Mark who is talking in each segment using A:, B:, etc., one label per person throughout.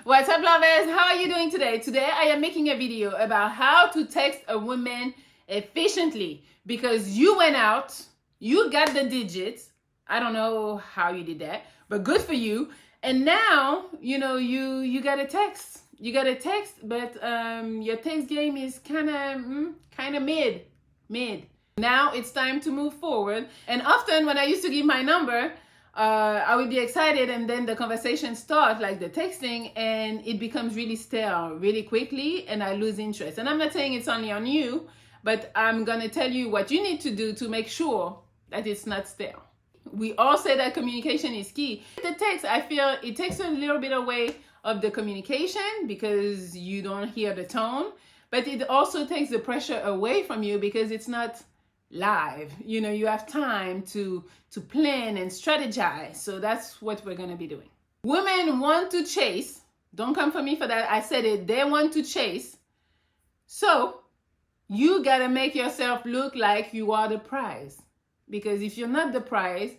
A: What's up, lovers? How are you doing today? Today I am making a video about how to text a woman efficiently, because you went out, you got the digits. I don't know how you did that, but good for you. And now you got a text. You got a text, but your text game is kind of mid. Now it's time to move forward. And often when I used to give my number, I would be excited, and then the conversation starts, like the texting, and it becomes really stale really quickly, and I lose interest. And I'm not saying it's only on you, but I'm gonna tell you what you need to do to make sure that it's not stale. We all say that communication is key. The text, I feel it takes a little bit away of the communication because you don't hear the tone, but it also takes the pressure away from you because it's not live. You have time to plan and strategize. So that's what we're going to be doing. Women want to chase. Don't come for me for that. I said it. They want to chase. So you got to make yourself look like you are the prize, because if you're not the prize,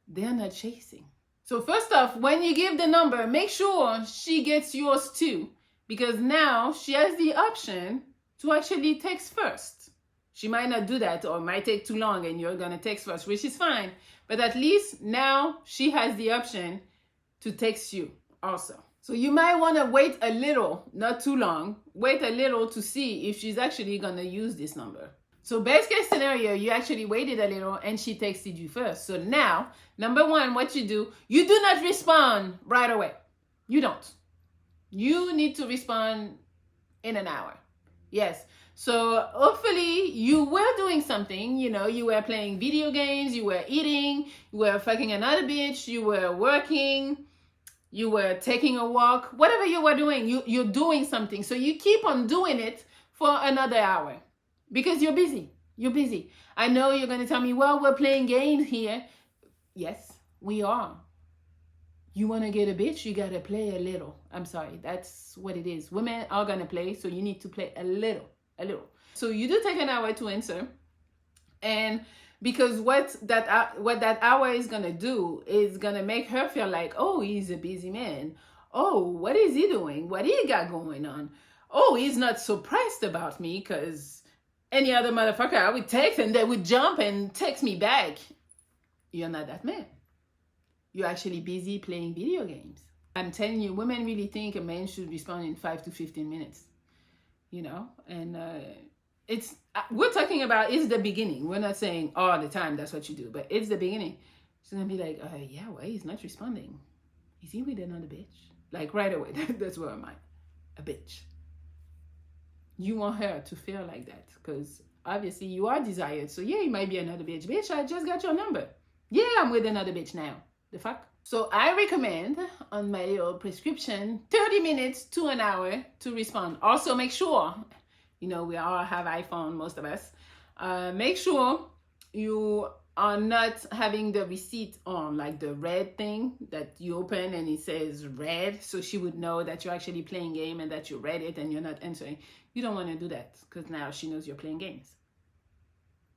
A: they're not chasing. So first off, when you give the number, make sure she gets yours too, because now she has the option to actually text first. She might not do that, or it might take too long and you're going to text first, which is fine. But at least now she has the option to text you also. So you might want to wait a little, not too long, wait a little to see if she's actually going to use this number. So best case scenario, you actually waited a little and she texted you first. So now, number one, what you do not respond right away. You don't. You need to respond in an hour. Yes. So hopefully you were doing something, you were playing video games, you were eating, you were fucking another bitch, you were working, you were taking a walk, whatever you were doing, you're doing something. So you keep on doing it for another hour because you're busy. You're busy. I know you're going to tell me, well, we're playing games here. Yes, we are. You want to get a bitch, you got to play a little. I'm sorry, that's what it is. Women are going to play, so you need to play a little. So you do take an hour to answer, and because what that hour is gonna do is gonna make her feel like, oh, he's a busy man. Oh, what is he doing? What he got going on? Oh, he's not so pressed about me, because any other motherfucker I would text and they would jump and text me back. You're not that man. You're actually busy playing video games. I'm telling you, women really think a man should respond in 5 to 15 minutes. And it's we're talking about, it's the beginning. We're not saying all the time that's what you do, but it's the beginning. She's gonna be like, yeah, why he's not responding? Is he with another bitch? Like right away. That's where I'm at. A bitch. You want her to feel like that because obviously you are desired. So yeah, you might be another bitch. Bitch, I just got your number. Yeah, I'm with another bitch now. The fuck? So I recommend on my little prescription 30 minutes to an hour to respond. Also make sure, we all have iPhone, most of us. Make sure you are not having the receipt on, like the red thing that you open and it says red, so she would know that you're actually playing game and that you read it and you're not answering. You don't want to do that because now she knows you're playing games.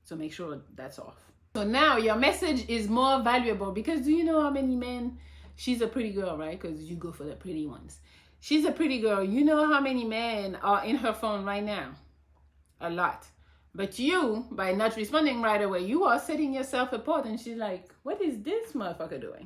A: So make sure that's off. So now your message is more valuable, because do you know how many men, she's a pretty girl, right? Because you go for the pretty ones. She's a pretty girl. You know how many men are in her phone right now? A lot. But you, by not responding right away, you are setting yourself apart, and she's like, what is this motherfucker doing?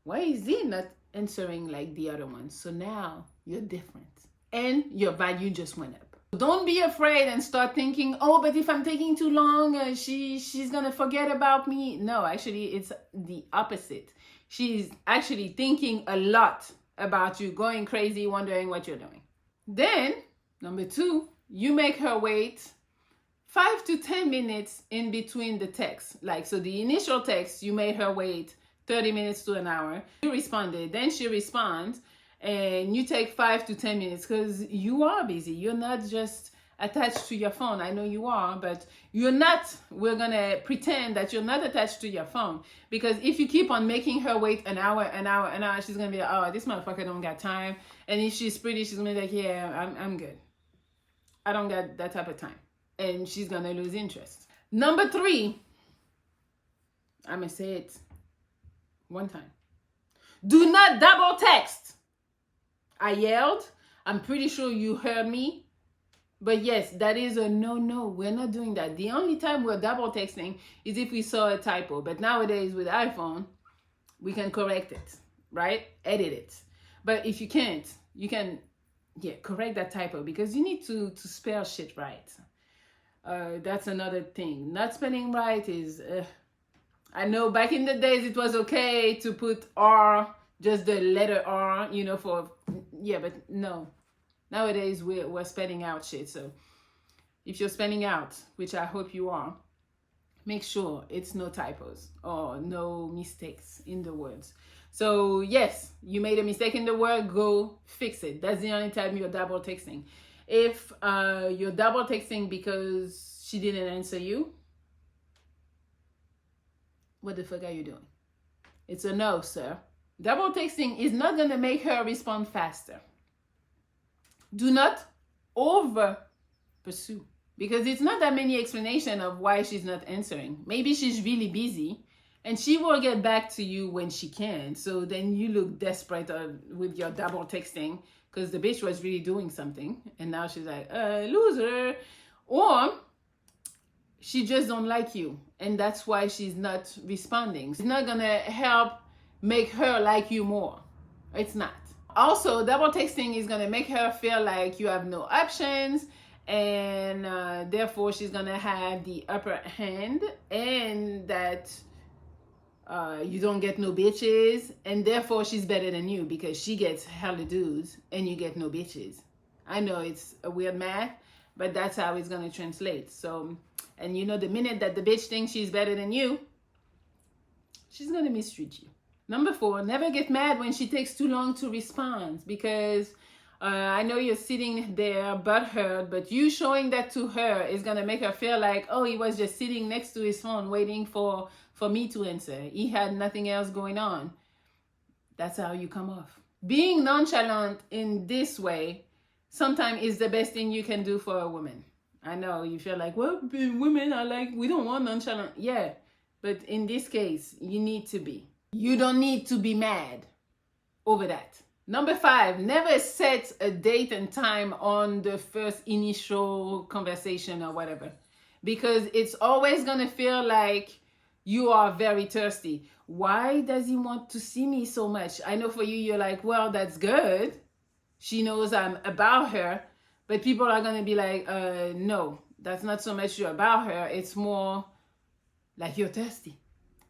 A: Why is he not answering like the other ones? So now you're different and your value just went up. Don't be afraid and start thinking, oh, but if I'm taking too long, she's gonna forget about me. No, actually, it's the opposite. She's actually thinking a lot about you, going crazy, wondering what you're doing. Then, number two, you make her wait 5 to 10 minutes in between the text. Like, so the initial text, you made her wait 30 minutes to an hour. You responded, then she responds, and you take 5 to 10 minutes because you are busy. You're not just attached to your phone. I know you are, but you're not. We're going to pretend that you're not attached to your phone, because if you keep on making her wait an hour, she's going to be like, oh, this motherfucker don't got time. And if she's pretty, she's going to be like, yeah, I'm good. I don't got that type of time. And she's going to lose interest. Number 3, I'm going to say it one time. Do not double text. I yelled. I'm pretty sure you heard me. But yes, that is a no. We're not doing that. The only time we're double texting is if we saw a typo. But nowadays with iPhone, we can correct it, right? Edit it. But if you can't, you can, correct that typo, because you need to spell shit right. That's another thing. Not spelling right is, I know back in the days it was okay to put R, just the letter R, but no. Nowadays we're spelling out shit. So if you're spelling out, which I hope you are, make sure it's no typos or no mistakes in the words. So yes, you made a mistake in the word, go fix it. That's the only time you're double texting. If you're double texting because she didn't answer you, what the fuck are you doing? It's a no, sir. Double texting is not gonna make her respond faster. Do not over pursue, because it's not that many explanations of why she's not answering. Maybe she's really busy and she will get back to you when she can. So then you look desperate with your double texting because the bitch was really doing something and now she's like, loser. Or she just don't like you and that's why she's not responding. It's not gonna help make her like you more. It's not. Also, double texting is gonna make her feel like you have no options, and therefore she's gonna have the upper hand, and that you don't get no bitches, and therefore she's better than you because she gets hella dudes and you get no bitches. I know it's a weird math, but that's how it's gonna translate. So, and the minute that the bitch thinks she's better than you, she's gonna mistreat you. Number 4, never get mad when she takes too long to respond, because I know you're sitting there butthurt, but you showing that to her is going to make her feel like, oh, he was just sitting next to his phone waiting for me to answer. He had nothing else going on. That's how you come off. Being nonchalant in this way sometimes is the best thing you can do for a woman. I know you feel like, well, women are like, we don't want nonchalant. Yeah, but in this case, you need to be. You don't need to be mad over that. Number 5, never set a date and time on the first initial conversation or whatever, because it's always going to feel like you are very thirsty. Why does he want to see me so much? I know for you, you're like, well, that's good. She knows I'm about her, but people are going to be like, no, that's not so much you're about her. It's more like you're thirsty.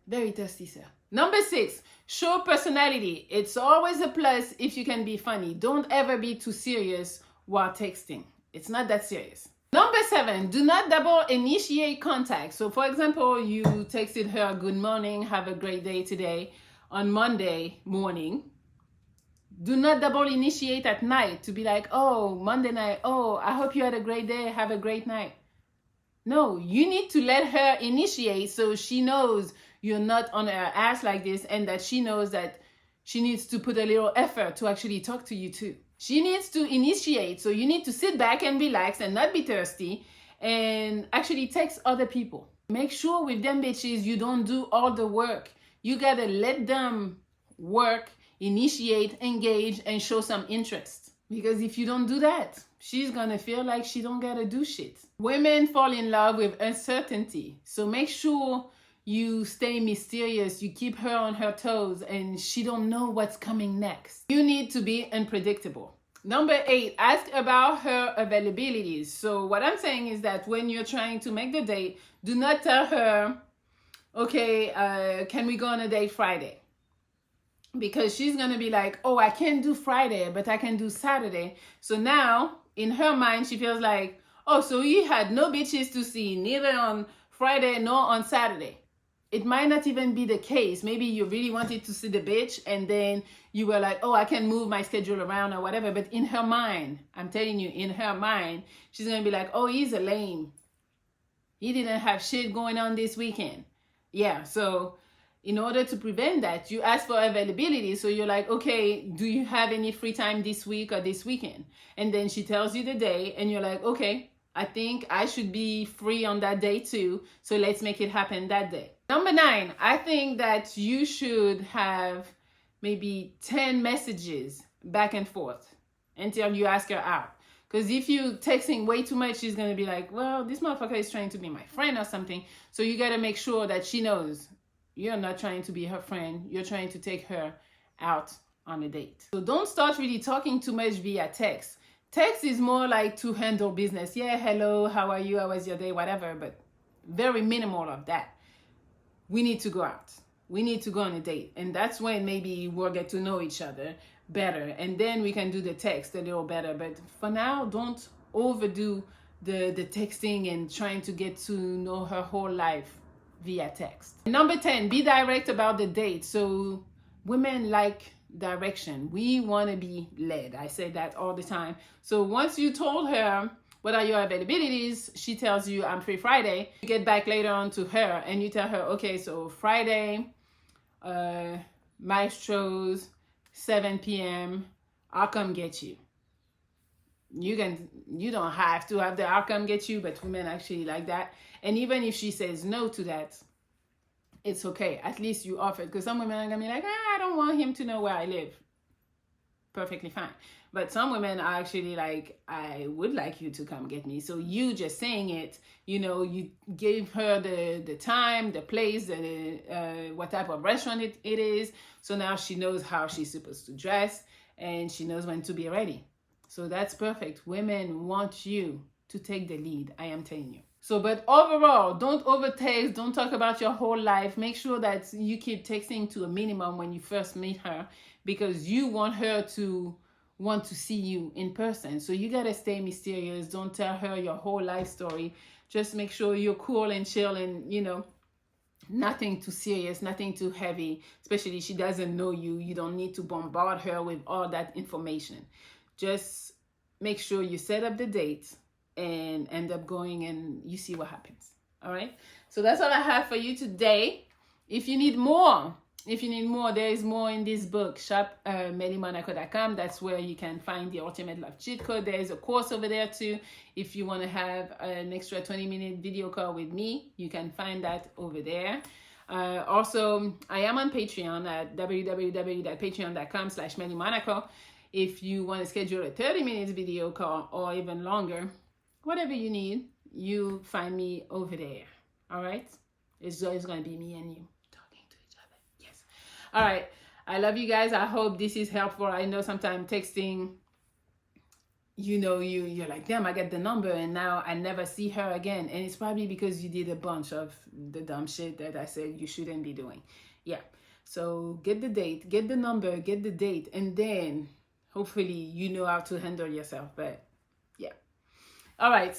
A: Very thirsty, sir. Number 6, show personality. It's always a plus if you can be funny. Don't ever be too serious while texting. It's not that serious. Number 7, do not double initiate contact. So for example, you texted her, good morning, have a great day today on Monday morning. Do not double initiate at night to be like, oh, Monday night, oh, I hope you had a great day, have a great night. No, you need to let her initiate so she knows you're not on her ass like this, and that she knows that she needs to put a little effort to actually talk to you too. She needs to initiate, so you need to sit back and relax and not be thirsty and actually text other people. Make sure with them bitches you don't do all the work. You gotta let them work, initiate, engage, and show some interest. Because if you don't do that, she's gonna feel like she don't gotta do shit. Women fall in love with uncertainty, so make sure you stay mysterious, you keep her on her toes, and she don't know what's coming next. You need to be unpredictable. Number 8, ask about her availabilities. So what I'm saying is that when you're trying to make the date, do not tell her, okay, can we go on a date Friday? Because she's gonna be like, oh, I can't do Friday, but I can do Saturday. So now, in her mind, she feels like, oh, so you had no bitches to see, neither on Friday nor on Saturday. It might not even be the case. Maybe you really wanted to see the bitch and then you were like, oh, I can move my schedule around or whatever. But in her mind, I'm telling you, in her mind, she's going to be like, oh, he's a lame. He didn't have shit going on this weekend. Yeah, so in order to prevent that, you ask for availability. So you're like, okay, do you have any free time this week or this weekend? And then she tells you the day and you're like, okay, I think I should be free on that day too. So let's make it happen that day. Number 9, I think that you should have maybe 10 messages back and forth. until you ask her out. Because if you texting way too much, she's gonna be like, well, this motherfucker is trying to be my friend or something. So you gotta make sure that she knows you're not trying to be her friend. You're trying to take her out on a date. So don't start really talking too much via text. Text is more like to handle business. Yeah, hello, how are you? How was your day? Whatever, but very minimal of that. We need to go out. We need to go on a date. And that's when maybe we'll get to know each other better. And then we can do the text a little better. But for now, don't overdo the texting and trying to get to know her whole life via text. Number 10, be direct about the date. So women like direction. We want to be led. I say that all the time. So once you told her what are your availabilities, she tells you I'm free Friday. You get back later on to her and you tell her, okay, so Friday, Maestro's 7 p.m. I'll come get you. You don't have to have the I'll come get you, but women actually like that. And even if she says no to that, it's okay. At least you offered. Because some women are gonna be like, I don't want him to know where I live. Perfectly fine. But some women are actually like, I would like you to come get me. So you just saying it, you gave her the time, the place, what type of restaurant it is. So now she knows how she's supposed to dress and she knows when to be ready. So that's perfect. Women want you to take the lead. I am telling you. So, but overall, don't overtext, don't talk about your whole life. Make sure that you keep texting to a minimum when you first meet her, because you want her to want to see you in person. So you gotta stay mysterious. Don't tell her your whole life story. Just make sure you're cool and chill and, nothing too serious, nothing too heavy, especially she doesn't know you. You don't need to bombard her with all that information. Just make sure you set up the date and end up going and you see what happens. All right. So that's all I have for you today. If you need more, there is more in this book. Shop MelliMonaco.com. That's where you can find the Ultimate Love Cheat Code. There is a course over there too. If you want to have an extra 20-minute video call with me, you can find that over there. Also, I am on Patreon at www.patreon.com/MelliMonaco. If you want to schedule a 30-minute video call or even longer, whatever you need, you find me over there. All right? It's always going to be me and you talking to each other. Yes. All right. I love you guys. I hope this is helpful. I know sometimes texting, you're like, damn, I get the number and now I never see her again. And it's probably because you did a bunch of the dumb shit that I said you shouldn't be doing. Yeah. So get the date, get the number, get the date, and then hopefully you know how to handle yourself. But yeah. All right.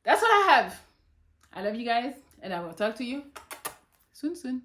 A: That's what I have. I love you guys, and I will talk to you soon.